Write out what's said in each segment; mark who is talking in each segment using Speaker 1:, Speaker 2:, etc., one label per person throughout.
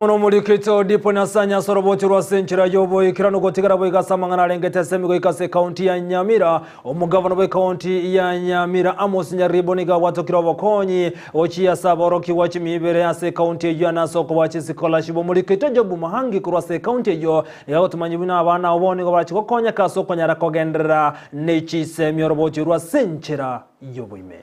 Speaker 1: Ono mulikito dipo nasanya soroboti rwa senchira yobo ikirano gotigara boiga samangana rengete semi goikase Kaunti ya Nyamira omugavana wa Kaunti ya Nyamira Nyaribo niga watokira bakonyi ochiya saboroki wachimibere ase Kaunti ya nasoko wachi scholarship mulikito jobu mahangi kurwase Kaunti yo yagotumanyibina abana obone go bachi gokonya kasoko nyara kogendera nechi semi oroboti rwa senchira yobo ime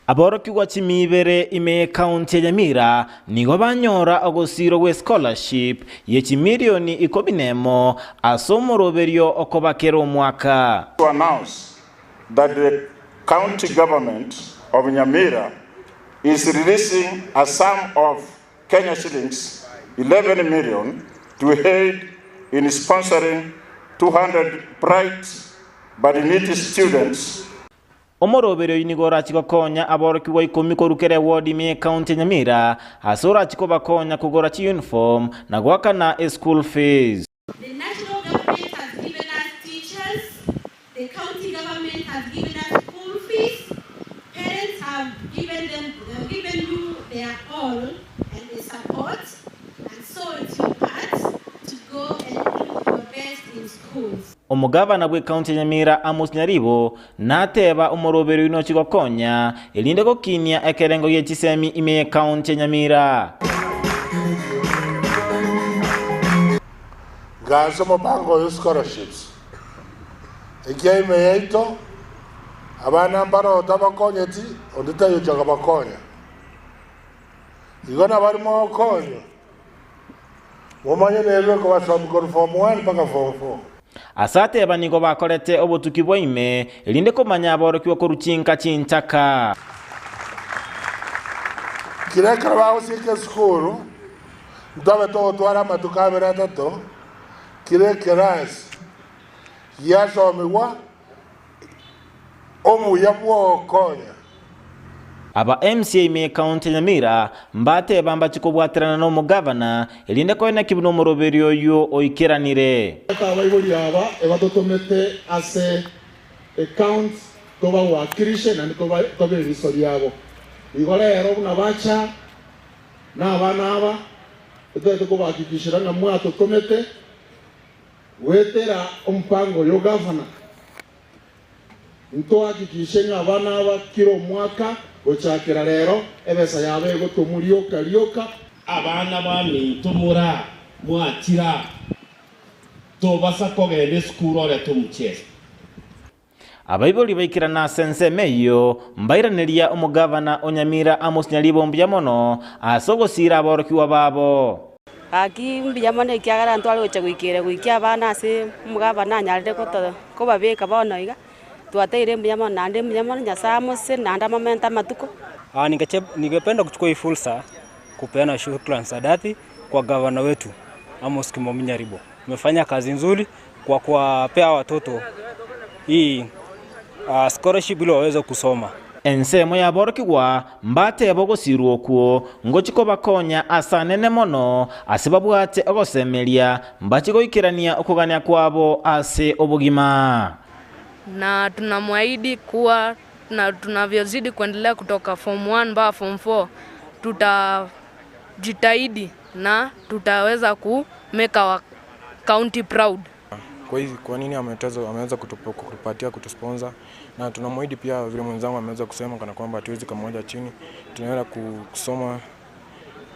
Speaker 1: Aboroki wachimibere ime Kaunti ya Nyamira nigo banyora ogosiro we scholarship yechi milioni 10 asomoroberio okobakero mwaka.
Speaker 2: To announce that the county government of Nyamira is releasing a sum of Kenya shillings 11 million to aid in sponsoring 200 bright but needy students.
Speaker 1: Omoroberio inigora chikokonya aboroki wa 10 korukere ward ime Kaunti ya Nyamira asora chikobakonya kugora chi uniform na gwakana school fees.
Speaker 3: The national government has given us teachers, the county government has given us school fees, parents have given you their all and the support, and so it's your part to go and do your best in schools.
Speaker 1: Omugavana wa Kaunti ya Nyamira Nyaribo nateba omoroberio ino chikokonya elinde gokinia ekerengo yechisemi ime Kaunti ya Nyamira.
Speaker 4: Gaso mopango yo scholarships. Ekia ime yeito abana mbaro tabakonya ti ondita yo chagabakonya. Igona bari mo konya. Momanye nero ko basomi ko form 1 mpaka form 4.
Speaker 1: Asate banigo bakorete obutuki bwime elinde komanya aboroki okoruchinka chintaka.
Speaker 4: Kireka bawo sike skuru ndabe to twara matukabera tato kireka ras yasomiwa omu yabwo konya.
Speaker 1: Aba MCA ime Kaunti ya Nyamira mbate bamba chikobwatirana no mugavana elinde koina kibuno moroberio yo oikeranire.
Speaker 5: Abayibuli aba ebatotomete ase account toba wakirishe na nikoba tobe bisori yabo. Igolero nabacha na abana aba ete ko bakikishira na mwato tomete wetera ompango yo Gavana. Nto hakikishe abana aba kiro mwaka ochakira rero ebesa yabe gotomurioka rioka
Speaker 6: abana bami tumura mwatira tobasa kogende skuru ole tumuchese.
Speaker 1: Abayibuli baikira na sense meyo mbairaneria omugavana Nyamira Nyaribo mbyamono asogosira aboroki wababo.
Speaker 7: Aki mbyamono ikiagara ntwali ocha guikia abana ase omugavana anyarire ko babeka bono iga tuateire mbyamono nande mbyamono nyasamo se nanda momenta matuko.
Speaker 8: Ningependa kuchukua hii fursa kupeana shukrani za dhati kwa gavana wetu Nyaribo. Umefanya kazi nzuri kwa kuwapea watoto hii scholarship ili waweze kusoma.
Speaker 1: Ensemo ya boroki wa mbate bogosirwo okuo ngochiko bakonya asanene mono asibabwate ogosemelia mbachiko ikirania okugania kwabo ase obugima.
Speaker 9: Na tunamwahidi kuwa na tunavyozidi kuendelea kutoka form 1 mpaka form 4 tutajitahidi na tutaweza ku make our county proud.
Speaker 10: Kwa nini ameweza kutupatia kutusponsor, na tunamwahidi pia vile mwenzangu ameweza kusema kana kwamba hatuwezi kama chini tunaenda kusoma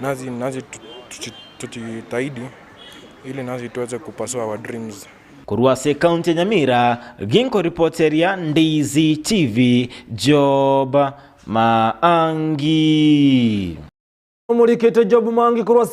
Speaker 10: nazi tutitaidi ili nazi tuweze kupasua our dreams.
Speaker 1: Kurwase Kaunti ya Nyamira ginko reporteria Ndizi TV Job Maangi. Mulikete Job Maangi kurwase